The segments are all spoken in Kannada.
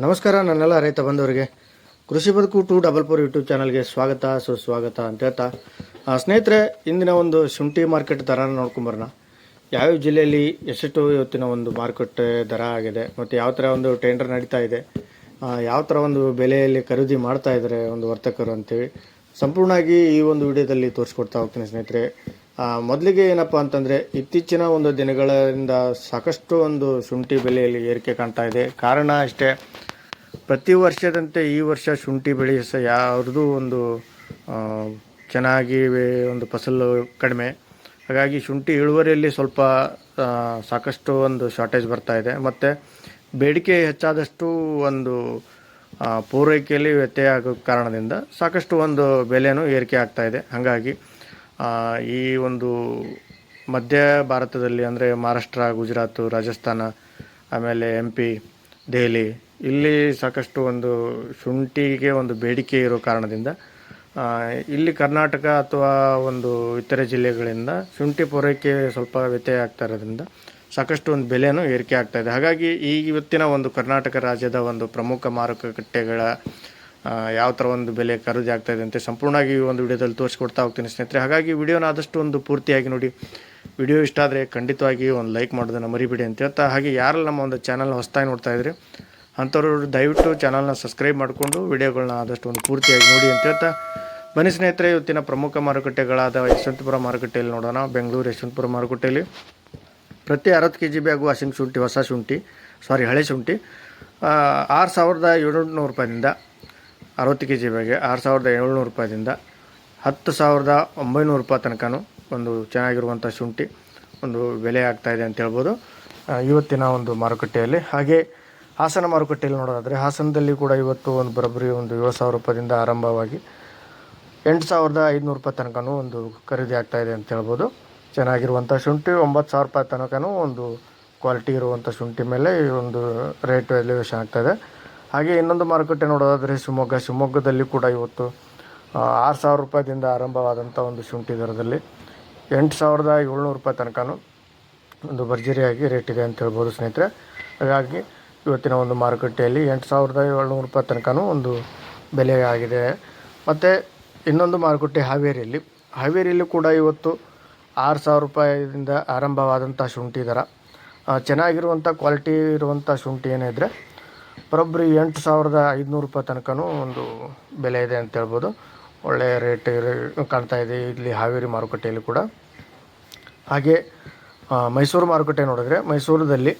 ನಮಸ್ಕಾರ ನನ್ನೆಲ್ಲ ರೈತ ಬಂದವರಿಗೆ ಕೃಷಿ ಬದುಕು 244 ಯೂಟ್ಯೂಬ್ ಚಾನಲ್ಗೆ ಸ್ವಾಗತ ಸುಸ್ವಾಗತ ಅಂತ ಹೇಳ್ತಾ ಸ್ನೇಹಿತರೆ, ಇಂದಿನ ಒಂದು ಶುಂಠಿ ಮಾರ್ಕೆಟ್ ದರ ನೋಡ್ಕೊಂಬರೋಣ. ಯಾವ ಜಿಲ್ಲೆಯಲ್ಲಿ ಎಷ್ಟು ಇವತ್ತಿನ ಒಂದು ಮಾರುಕಟ್ಟೆ ದರ ಆಗಿದೆ ಮತ್ತು ಯಾವ ಥರ ಒಂದು ಟೆಂಡರ್ ನಡೀತಾ ಇದೆ, ಯಾವ ಥರ ಒಂದು ಬೆಲೆಯಲ್ಲಿ ಖರೀದಿ ಮಾಡ್ತಾ ಇದ್ದಾರೆ ಒಂದು ವರ್ತಕರು ಅಂತೇಳಿ ಸಂಪೂರ್ಣವಾಗಿ ಈ ಒಂದು ವಿಡಿಯೋದಲ್ಲಿ ತೋರಿಸ್ಕೊಡ್ತಾ ಹೋಗ್ತೀನಿ ಸ್ನೇಹಿತರೆ. ಮೊದಲಿಗೆ ಏನಪ್ಪ ಅಂತಂದರೆ, ಇತ್ತೀಚಿನ ಒಂದು ದಿನಗಳಿಂದ ಸಾಕಷ್ಟು ಒಂದು ಶುಂಠಿ ಬೆಲೆಯಲ್ಲಿ ಏರಿಕೆ ಕಾಣ್ತಾ ಇದೆ. ಕಾರಣ ಅಷ್ಟೇ, ಪ್ರತಿ ವರ್ಷದಂತೆ ಈ ವರ್ಷ ಶುಂಠಿ ಬೆಳೆ ಯಾವ್ದು ಒಂದು ಚೆನ್ನಾಗಿ ಒಂದು ಫಸಲು ಕಡಿಮೆ. ಹಾಗಾಗಿ ಶುಂಠಿ ಇಳುವರಿಯಲ್ಲಿ ಸ್ವಲ್ಪ ಸಾಕಷ್ಟು ಒಂದು ಶಾರ್ಟೇಜ್ ಬರ್ತಾ ಇದೆ. ಮತ್ತು ಬೇಡಿಕೆ ಹೆಚ್ಚಾದಷ್ಟು ಒಂದು ಪೂರೈಕೆಯಲ್ಲಿ ವ್ಯತ್ಯಯ ಆಗೋ ಕಾರಣದಿಂದ ಸಾಕಷ್ಟು ಒಂದು ಬೆಲೆನೂ ಏರಿಕೆ ಆಗ್ತಾ ಇದೆ. ಹಾಗಾಗಿ ಈ ಒಂದು ಮಧ್ಯ ಭಾರತದಲ್ಲಿ ಅಂದರೆ ಮಹಾರಾಷ್ಟ್ರ, ಗುಜರಾತು, ರಾಜಸ್ಥಾನ, ಆಮೇಲೆ MP, ದೆಹಲಿ, ಇಲ್ಲಿ ಸಾಕಷ್ಟು ಒಂದು ಶುಂಠಿಗೆ ಒಂದು ಬೇಡಿಕೆ ಇರೋ ಕಾರಣದಿಂದ ಇಲ್ಲಿ ಕರ್ನಾಟಕ ಅಥವಾ ಒಂದು ಇತರೆ ಜಿಲ್ಲೆಗಳಿಂದ ಶುಂಠಿ ಪೂರೈಕೆ ಸ್ವಲ್ಪ ವ್ಯತ್ಯಯ ಆಗ್ತಾ ಇರೋದ್ರಿಂದ ಸಾಕಷ್ಟು ಒಂದು ಬೆಲೆನೂ ಏರಿಕೆ ಆಗ್ತಾ ಇದೆ. ಹಾಗಾಗಿ ಇವತ್ತಿನ ಒಂದು ಕರ್ನಾಟಕ ರಾಜ್ಯದ ಒಂದು ಪ್ರಮುಖ ಮಾರುಕಟ್ಟೆಗಳ ಯಾವ ಥರ ಒಂದು ಬೆಲೆ ಖರೀದಿ ಆಗ್ತಾಯಿದೆ ಅಂತ ಸಂಪೂರ್ಣವಾಗಿ ಈ ಒಂದು ವಿಡಿಯೋದಲ್ಲಿ ತೋರಿಸ್ಕೊಡ್ತಾ ಹೋಗ್ತೀನಿ ಸ್ನೇಹಿತರೆ. ಹಾಗಾಗಿ ವಿಡಿಯೋನ ಆದಷ್ಟು ಒಂದು ಪೂರ್ತಿಯಾಗಿ ನೋಡಿ. ವಿಡಿಯೋ ಇಷ್ಟ ಆದರೆ ಖಂಡಿತವಾಗಿ ಒಂದು ಲೈಕ್ ಮಾಡೋದನ್ನು ಮರಿಬೇಡಿ ಅಂತ ಹೇಳ್ತಾ, ಹಾಗೆ ಯಾರೆಲ್ಲ ನಮ್ಮ ಒಂದು ಚಾನಲ್ನ ಹೊಸದಾಗಿ ನೋಡ್ತಾ ಇದ್ರಿ ಅಂಥವ್ರು ದಯವಿಟ್ಟು ಚಾನಲ್ನ ಸಬ್ಸ್ಕ್ರೈಬ್ ಮಾಡಿಕೊಂಡು ವಿಡಿಯೋಗಳನ್ನ ಆದಷ್ಟು ಒಂದು ಪೂರ್ತಿಯಾಗಿ ನೋಡಿ ಅಂತ ಹೇಳ್ತಾ, ಬನ್ನಿ ಸ್ನೇಹಿತರೆ, ಇವತ್ತಿನ ಪ್ರಮುಖ ಮಾರುಕಟ್ಟೆಗಳಾದ ಯಶವಂತಪುರ ಮಾರುಕಟ್ಟೆಯಲ್ಲಿ ನೋಡೋಣ. ಬೆಂಗಳೂರು ಯಶವಂತಪುರ ಮಾರುಕಟ್ಟೆಯಲ್ಲಿ ಪ್ರತಿ 60 kg ಬ್ಯಾಗು ಹಸಿಂಗ್ ಶುಂಠಿ, ಹಳೆ ಶುಂಠಿ 6,700 ರೂಪಾಯಿಂದ 60 kg ಬ್ಯಾಗೆ 6,700 ರೂಪಾಯಿಂದ 10,900 ರೂಪಾಯಿ ತನಕನೂ ಒಂದು ಚೆನ್ನಾಗಿರುವಂಥ ಶುಂಠಿ ಒಂದು ಬೆಲೆ ಆಗ್ತಾಯಿದೆ ಅಂತ ಹೇಳ್ಬೋದು ಇವತ್ತಿನ ಒಂದು ಮಾರುಕಟ್ಟೆಯಲ್ಲಿ. ಹಾಗೆ ಹಾಸನ ಮಾರುಕಟ್ಟೆಯಲ್ಲಿ ನೋಡೋದಾದರೆ, ಹಾಸನದಲ್ಲಿ ಕೂಡ ಇವತ್ತು ಒಂದು ಬರೋಬ್ಬರಿ ಒಂದು 7,000 ರೂಪಾಯಿಂದ ಆರಂಭವಾಗಿ 8,500 ರೂಪಾಯಿ ತನಕನೂ ಒಂದು ಖರೀದಿ ಆಗ್ತಾಯಿದೆ ಅಂತ ಹೇಳ್ಬೋದು. ಚೆನ್ನಾಗಿರುವಂಥ ಶುಂಠಿ 9,000 ರೂಪಾಯಿ ತನಕನೂ ಒಂದು ಕ್ವಾಲಿಟಿ ಇರುವಂಥ ಶುಂಠಿ ಮೇಲೆ ಈ ಒಂದು ರೇಟ್ ಎಲಿವೇಶನ್ ಆಗ್ತಾಯಿದೆ. ಹಾಗೆ ಇನ್ನೊಂದು ಮಾರುಕಟ್ಟೆ ನೋಡೋದಾದರೆ ಶಿವಮೊಗ್ಗದಲ್ಲಿ ಕೂಡ ಇವತ್ತು 6,000 ರೂಪಾಯಿಂದ ಆರಂಭವಾದಂಥ ಒಂದು ಶುಂಠಿ ದರದಲ್ಲಿ 8,700 ರೂಪಾಯಿ ತನಕನೂ ಒಂದು ಭರ್ಜರಿಯಾಗಿ ರೇಟ್ ಇದೆ ಅಂತ ಹೇಳ್ಬೋದು ಸ್ನೇಹಿತರೆ. ಹಾಗಾಗಿ ಇವತ್ತಿನ ಒಂದು ಮಾರುಕಟ್ಟೆಯಲ್ಲಿ 8,700 ರೂಪಾಯಿ ತನಕನೂ ಒಂದು ಬೆಲೆ ಆಗಿದೆ. ಮತ್ತು ಇನ್ನೊಂದು ಮಾರುಕಟ್ಟೆ ಹಾವೇರಿಯಲ್ಲಿ ಕೂಡ ಇವತ್ತು 6,000 ರೂಪಾಯಿಂದ ಆರಂಭವಾದಂಥ ಶುಂಠಿ ದರ. ಚೆನ್ನಾಗಿರುವಂಥ ಕ್ವಾಲಿಟಿ ಇರುವಂಥ ಶುಂಠಿ ಏನಿದ್ರೆ ಬರೋಬ್ಬರಿ 8,500 ರೂಪಾಯಿ ತನಕನೂ ಒಂದು ಬೆಲೆ ಇದೆ ಅಂತ ಹೇಳ್ಬೋದು. ಒಳ್ಳೆಯ ರೇಟ್ ಕಾಣ್ತಾ ಇದೆ ಇಲ್ಲಿ ಹಾವೇರಿ ಮಾರುಕಟ್ಟೆಯಲ್ಲಿ ಕೂಡ. ಹಾಗೆ ಮೈಸೂರು ಮಾರುಕಟ್ಟೆ ನೋಡಿದ್ರೆ, ಮೈಸೂರಲ್ಲಿ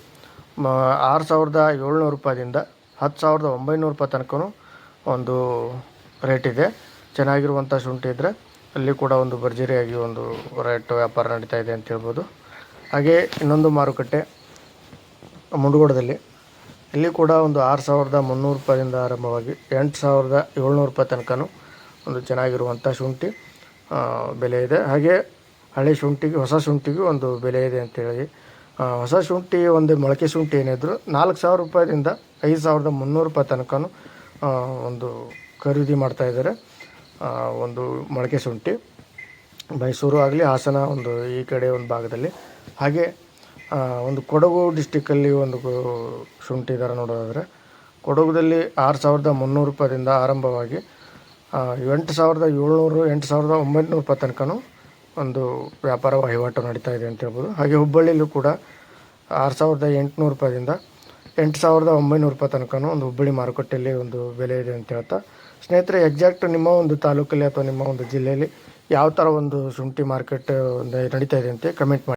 6,700 ರೂಪಾಯಿಂದ 10,900 ರೂಪಾಯಿ ತನಕನೂ ಒಂದು ರೇಟ್ ಇದೆ. ಚೆನ್ನಾಗಿರುವಂಥ ಶುಂಠಿ ಇದ್ದರೆ ಅಲ್ಲಿ ಕೂಡ ಒಂದು ಭರ್ಜರಿಯಾಗಿ ಒಂದು ರೇಟ್ ವ್ಯಾಪಾರ ನಡೀತಾ ಇದೆ ಅಂತ ಹೇಳ್ಬೋದು. ಹಾಗೆ ಇನ್ನೊಂದು ಮಾರುಕಟ್ಟೆ ಮುಂಡಗೋಡದಲ್ಲಿ, ಇಲ್ಲಿ ಕೂಡ ಒಂದು 6,300 ರೂಪಾಯಿಂದ ಆರಂಭವಾಗಿ 8,700 ರೂಪಾಯಿ ತನಕನೂ ಒಂದು ಚೆನ್ನಾಗಿರುವಂಥ ಶುಂಠಿ ಬೆಲೆ ಇದೆ. ಹಾಗೆ ಹಳೆ ಶುಂಠಿಗೆ, ಹೊಸ ಶುಂಠಿಗೂ ಒಂದು ಬೆಲೆ ಇದೆ ಅಂತೇಳಿ, ಹೊಸ ಶುಂಠಿ ಒಂದು ಮೊಳಕೆ ಶುಂಠಿ ಏನಿದ್ರು 4,000 ರೂಪಾಯಿಂದ 5,300 ರೂಪಾಯಿ ತನಕನೂ ಒಂದು ಖರೀದಿ ಮಾಡ್ತಾಯಿದ್ದಾರೆ ಒಂದು ಮೊಳಕೆ ಶುಂಠಿ, ಮೈಸೂರು ಆಗಲಿ ಹಾಸನ ಒಂದು ಈ ಕಡೆ ಒಂದು ಭಾಗದಲ್ಲಿ. ಹಾಗೆ ಒಂದು ಕೊಡಗು ಡಿಸ್ಟಿಕ್ಕಲ್ಲಿ ಒಂದು ಶುಂಠಿ ದರ ನೋಡೋದಾದರೆ, ಕೊಡಗುದಲ್ಲಿ 6,300 ರೂಪಾಯಿಂದ ಆರಂಭವಾಗಿ 8,700 8,900 ರೂಪಾಯಿ ತನಕನೂ ಒಂದು ವ್ಯಾಪಾರ ವಹಿವಾಟು ನಡೀತಾ ಇದೆ ಅಂತ ಹೇಳ್ಬೋದು. ಹಾಗೆ ಹುಬ್ಬಳ್ಳಿಯಲ್ಲೂ ಕೂಡ 6,800 ರೂಪಾಯಿಂದ 8,900 ರೂಪಾಯಿ ತನಕನೂ ಒಂದು ಹುಬ್ಬಳ್ಳಿ ಮಾರುಕಟ್ಟೆಯಲ್ಲಿ ಒಂದು ಬೆಲೆ ಇದೆ ಅಂತ ಹೇಳ್ತಾ, ಸ್ನೇಹಿತರೆ, ಎಕ್ಸಾಕ್ಟ್ ನಿಮ್ಮ ಒಂದು ತಾಲೂಕಲ್ಲಿ ಅಥವಾ ನಿಮ್ಮ ಒಂದು ಜಿಲ್ಲೆಯಲ್ಲಿ ಯಾವ ಥರ ಒಂದು ಶುಂಠಿ ಮಾರ್ಕೆಟ್ ನಡೀತಾ ಇದೆ ಅಂತ ಕಮೆಂಟ್ ಮಾಡಿ.